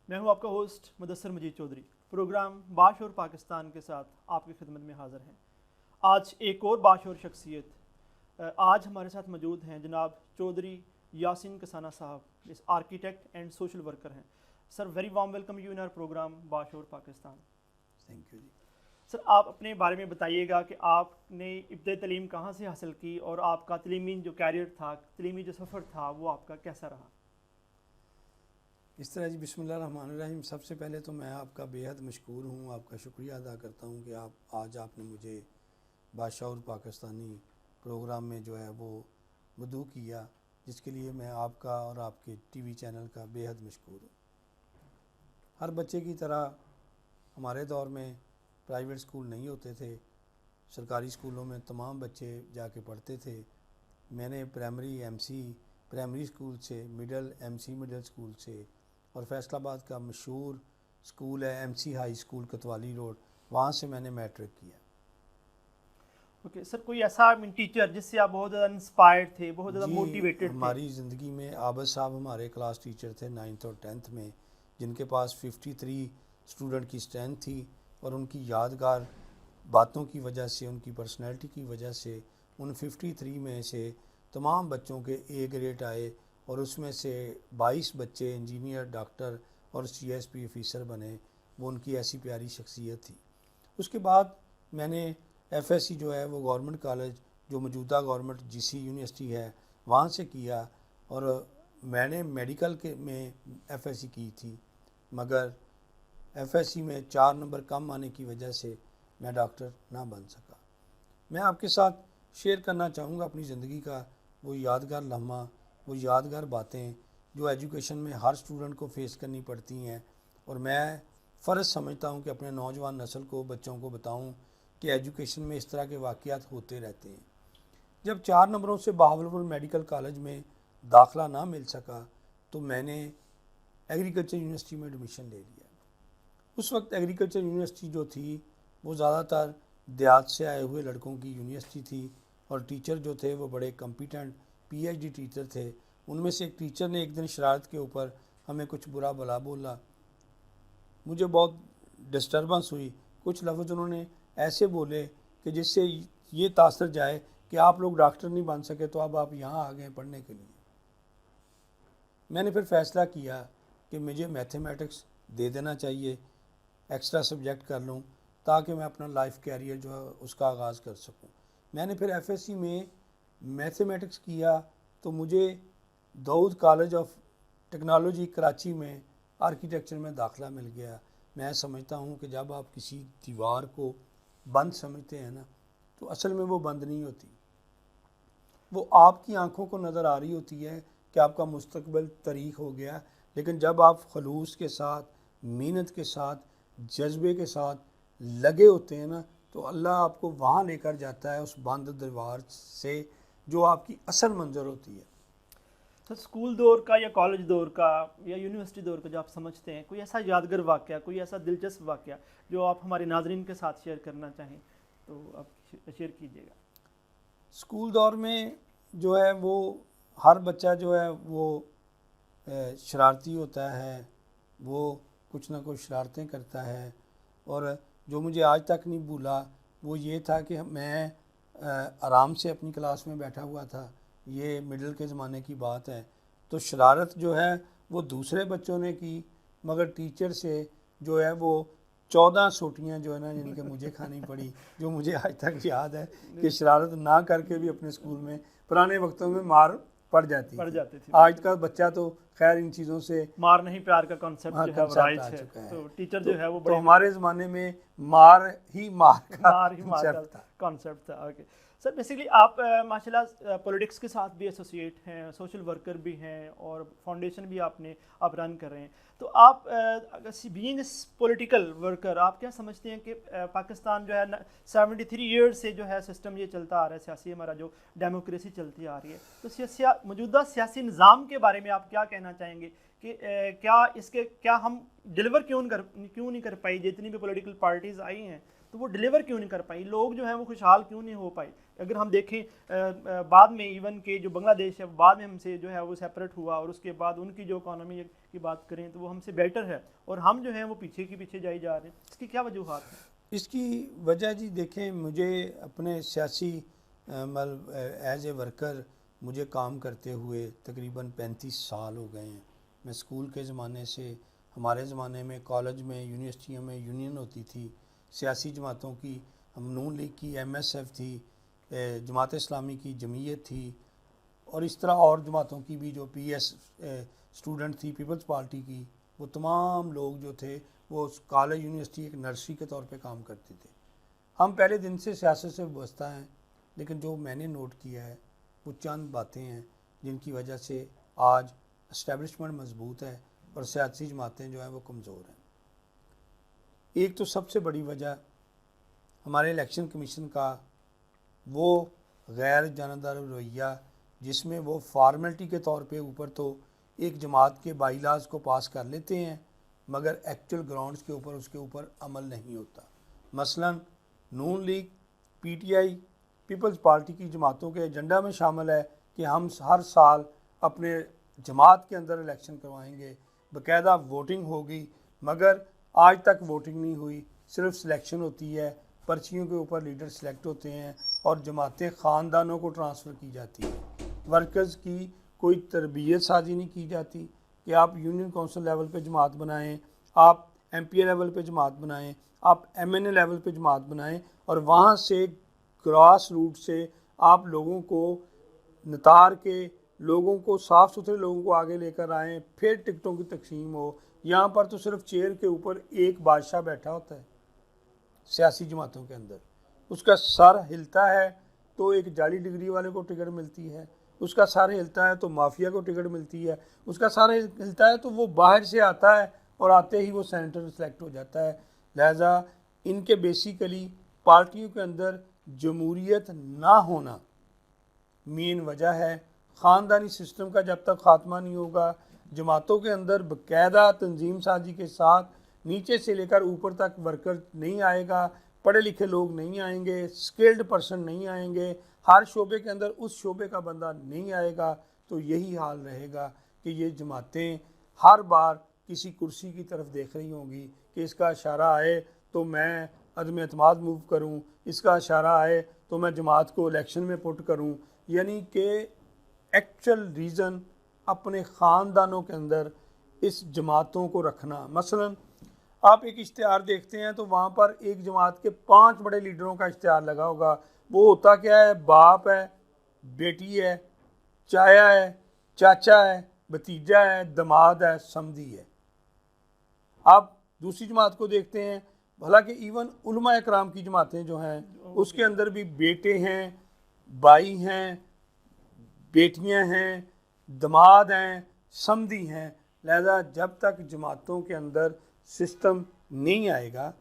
मैं हूं आपका होस्ट मुदस्सर मजीद चौधरी। प्रोग्राम बाशऊर पाकिस्तान के साथ आपकी खिदमत में हाज़िर हैं। आज एक और बाशऊर शख्सियत आज हमारे साथ मौजूद हैं जनाब चौधरी यासिन कसाना साहब, इस आर्किटेक्ट एंड सोशल वर्कर हैं। Sir, very warm welcome you in our program Bashaoor Pakistan. Thank you जी। सर, आप अपने बारे में बताइएगा कि आपने इब्तदाई तालीम कहाँ से हासिल की और आपका तलीमी जो कैरियर था, तलीमी जो सफ़र था, वो आपका कैसा रहा? इस तरह जी, बिस्मिल्लाहिर्रहमानिर्रहीम। सबसे पहले तो मैं आपका बेहद मशकूर हूँ, आपका शुक्रिया अदा करता हूँ कि आपने मुझे बाशऊर पाकिस्तानी प्रोग्राम में जो है वो मदऊ किया, जिसके लिए मैं आपका और आपके टीवी चैनल का बेहद मशकूर हूँ। हर बच्चे की तरह हमारे दौर में प्राइवेट स्कूल नहीं होते थे। सरकारी स्कूलों में तमाम बच्चे जाके पढ़ते थे। मैंने प्राइमरी स्कूल से, मिडिल स्कूल से, और फैसलाबाद का मशहूर स्कूल है MC हाई स्कूल कोतवाली रोड, वहाँ से मैंने मैट्रिक किया। ओके सर, कोई ऐसा टीचर जिससे आप बहुत ज़्यादा इंस्पायर्ड थे, बहुत ज़्यादा मोटिवेटेड थे? हमारी ज़िंदगी में आबद साहब हमारे क्लास टीचर थे 9th और 10th में, जिनके पास 53 स्टूडेंट की स्ट्रेंथ थी, और उनकी यादगार बातों की वजह से, उनकी पर्सनैलिटी की वजह से उन 53 में से तमाम बच्चों के A ग्रेड आए, और उसमें से 22 बच्चे इंजीनियर, डॉक्टर और CSP ऑफिसर बने। वो उनकी ऐसी प्यारी शख्सियत थी। उसके बाद मैंने FSC जो है वो गवर्नमेंट कॉलेज, जो मौजूदा गवर्नमेंट GC यूनिवर्सिटी है, वहाँ से किया, और मैंने मेडिकल के में FSC की थी, मगर FSC में 4 नंबर कम आने की वजह से मैं डॉक्टर ना बन सका। मैं आपके साथ शेयर करना चाहूँगा अपनी ज़िंदगी का वो यादगार लम्हा, वो यादगार बातें जो एजुकेशन में हर स्टूडेंट को फेस करनी पड़ती हैं, और मैं फ़र्ज़ समझता हूँ कि अपने नौजवान नस्ल को, बच्चों को बताऊँ कि एजुकेशन में इस तरह के वाक़यात होते रहते हैं। जब 4 नंबरों से बहावलपुर मेडिकल कॉलेज में दाखिला ना मिल सका, तो मैंने एग्रीकल्चर यूनिवर्सिटी में एडमिशन ले लिया। उस वक्त एग्रीकल्चर यूनिवर्सिटी जो थी वो ज़्यादातर देहात से आए हुए लड़कों की यूनिवर्सिटी थी, और टीचर जो थे वो बड़े कॉम्पिटेंट PhD टीचर थे। उनमें से एक टीचर ने एक दिन शरारत के ऊपर हमें कुछ बुरा भला बोला। मुझे बहुत डिस्टर्बेंस हुई। कुछ लफ्ज़ उन्होंने ऐसे बोले कि जिससे ये तासर जाए कि आप लोग डॉक्टर नहीं बन सके, तो अब आप यहाँ आ गए पढ़ने के लिए। मैंने फिर फ़ैसला किया कि मुझे मैथमेटिक्स दे देना चाहिए, एक्स्ट्रा सब्जेक्ट कर लूँ, ताकि मैं अपना लाइफ कैरियर जो है उसका आगाज़ कर सकूँ। मैंने फिर FSC में मैथमेटिक्स किया, तो मुझे Dawood college of technology Karachi में आर्किटेक्चर में दाखिला मिल गया। मैं समझता हूँ कि जब आप किसी दीवार को बंद समझते हैं ना, तो असल में वो बंद नहीं होती, वो आपकी आंखों को नज़र आ रही होती है कि आपका मुस्तकबिल तरीक हो गया। लेकिन जब आप खलूस के साथ, मेहनत के साथ, जज्बे के साथ लगे होते हैं ना, तो अल्लाह आपको वहाँ लेकर जाता है, उस बंद दीवार से, जो आपकी असल मंजर होती है। तो स्कूल दौर का या कॉलेज दौर का या यूनिवर्सिटी दौर का जो आप समझते हैं, कोई ऐसा यादगार वाक़या, कोई ऐसा दिलचस्प वाक़या जो आप हमारे नाज़रीन के साथ शेयर करना चाहें, तो आप शेयर कीजिएगा। स्कूल दौर में जो है वो हर बच्चा जो है वो शरारती होता है, वो कुछ ना कुछ शरारतें करता है। और जो मुझे आज तक नहीं भूला वो ये था कि मैं आराम से अपनी क्लास में बैठा हुआ था, ये मिडिल के ज़माने की बात है, तो शरारत जो है वो दूसरे बच्चों ने की, मगर टीचर से जो है वो 14 सोटियाँ जो है ना, यानी कि मुझे खानी पड़ी, जो मुझे आज तक याद है कि शरारत ना करके भी अपने स्कूल में पुराने वक्तों में मार पड़ जाती थी। आज का बच्चा तो खैर इन चीज़ों से, मार नहीं प्यार का कॉन्सेप्ट जो है वो राइज है, तो टीचर जो है वो तो हमारे ज़माने में मार का कॉन्सेप्ट था। ओके सर, बेसिकली आप माशाल्लाह पॉलिटिक्स के साथ भी एसोसिएट हैं, सोशल वर्कर भी हैं, और फाउंडेशन भी आप रन कर रहे हैं। तो आप बीइंग पॉलिटिकल वर्कर, आप क्या समझते हैं कि पाकिस्तान जो है 73 ईयर्स से जो है सिस्टम ये चलता आ रहा है, सियासी हमारा जो डेमोक्रेसी चलती आ रही है, तो मौजूदा सियासी निज़ाम के बारे में आप क्या कहना चाहेंगे कि क्या हम डिलीवर क्यों नहीं कर पाई? जितनी भी पॉलिटिकल पार्टीज़ आई हैं तो वो डिलीवर क्यों नहीं कर पाई? लोग जो हैं वो खुशहाल क्यों नहीं हो पाए? अगर हम देखें बाद में इवन के जो बांग्लादेश है बाद में हमसे जो है वो सेपरेट हुआ, और उसके बाद उनकी जो इकॉनमी की बात करें तो वो हमसे बेटर है और हम जो हैं वो पीछे की पीछे जाए जा रहे हैं, इसकी क्या वजूहत है? इसकी वजह जी देखें, मुझे अपने सियासी मतलब एज ए वर्कर मुझे काम करते हुए तकरीबन 35 साल हो गए हैं। मैं स्कूल के ज़माने से, हमारे ज़माने में कॉलेज में यूनिवर्सिटियों में यूनियन होती थी सियासी जमातों की, हम नून लीग की MSF थी, जमात इस्लामी की जमीयत थी, और इस तरह और जमातों की भी जो PS स्टूडेंट थी पीपल्स पार्टी की, वो तमाम लोग जो थे वो कॉलेज यूनिवर्सिटी एक नर्सरी के तौर पे काम करते थे। हम पहले दिन से सियासत से वाबस्ता हैं, लेकिन जो मैंने नोट किया है वो चंद बातें हैं जिनकी वजह से आज इस्टेब्लिशमेंट मजबूत है और सियासी जमातें जो हैं वो कमज़ोर हैं। एक तो सबसे बड़ी वजह हमारे इलेक्शन कमीशन का वो गैर जानबदार रवैया, जिसमें वो फार्मेलिटी के तौर पे ऊपर तो एक जमात के बाईलाज को पास कर लेते हैं मगर एक्चुअल ग्राउंड्स के ऊपर उसके ऊपर अमल नहीं होता। मसलन नून लीग, PTI, पीपल्स पार्टी की जमातों के एजेंडा में शामिल है कि हम हर साल अपने जमात के अंदर इलेक्शन करवाएंगे, बाकायदा वोटिंग होगी, मगर आज तक वोटिंग नहीं हुई, सिर्फ सिलेक्शन होती है, पर्चियों के ऊपर लीडर सेलेक्ट होते हैं और जमातें ख़ानदानों को ट्रांसफ़र की जाती हैं। वर्कर्स की कोई तरबियत साजी नहीं की जाती कि आप यूनियन काउंसिल लेवल पे जमात बनाएं, आप MPA लेवल पे जमात बनाएं, आप MNA लेवल पे जमात बनाएं और वहाँ से ग्रास रूट से आप लोगों को नतार के लोगों को साफ़ सुथरे लोगों को आगे लेकर आएँ, फिर टिकटों की तकसीम हो। यहाँ पर तो सिर्फ चेयर के ऊपर एक बादशाह बैठा होता है सियासी जमातों के अंदर, उसका सर हिलता है तो एक जाली डिग्री वाले को टिकट मिलती है, उसका सर हिलता है तो माफिया को टिकट मिलती है, उसका सर हिलता है तो वो बाहर से आता है और आते ही वो सेनेटर सेलेक्ट हो जाता है। लिहाजा इनके बेसिकली पार्टियों के अंदर जमहूरियत ना होना मेन वजह है। ख़ानदानी सिस्टम का जब तक ख़ात्मा नहीं होगा, जमातों के अंदर बाकायदा तंजीम साजी के साथ नीचे से लेकर ऊपर तक वर्कर नहीं आएगा, पढ़े लिखे लोग नहीं आएंगे, स्किल्ड पर्सन नहीं आएंगे, हर शोबे के अंदर उस शोबे का बंदा नहीं आएगा, तो यही हाल रहेगा कि ये जमातें हर बार किसी कुर्सी की तरफ देख रही होंगी कि इसका इशारा आए तो मैं अदम एतमाद मूव करूं, इसका इशारा आए तो मैं जमात को इलेक्शन में पुट करूं। यानी कि एक्चुअल रीज़न अपने ख़ानदानों के अंदर इस जमातों को रखना। मसलन आप एक इश्तिहार देखते हैं तो वहाँ पर एक जमात के 5 बड़े लीडरों का इश्तिहार लगा होगा। वो होता क्या है? बाप है, बेटी है, चाया है, चाचा है, भतीजा है, दमाद है, समधी है। आप दूसरी जमात को देखते हैं, हालांकि इवन उलमा इकराम की जमातें जो हैं उसके अंदर भी बेटे हैं, भाई हैं, बेटियां हैं, दमाद हैं, समधी हैं। लिहाजा जब तक जमातों के अंदर सिस्टम नहीं आएगा,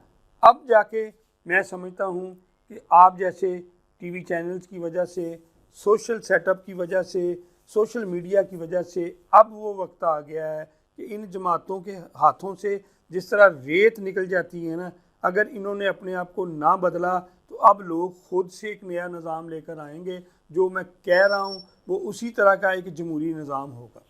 अब जाके मैं समझता हूँ कि आप जैसे TV चैनल्स की वजह से, सोशल सेटअप की वजह से, सोशल मीडिया की वजह से अब वो वक्त आ गया है कि इन जमातों के हाथों से जिस तरह रेत निकल जाती है ना, अगर इन्होंने अपने आप को ना बदला तो अब लोग खुद से एक नया निज़ाम लेकर आएंगे। जो मैं कह रहा हूँ वो उसी तरह का एक जमहूरी निज़ाम होगा।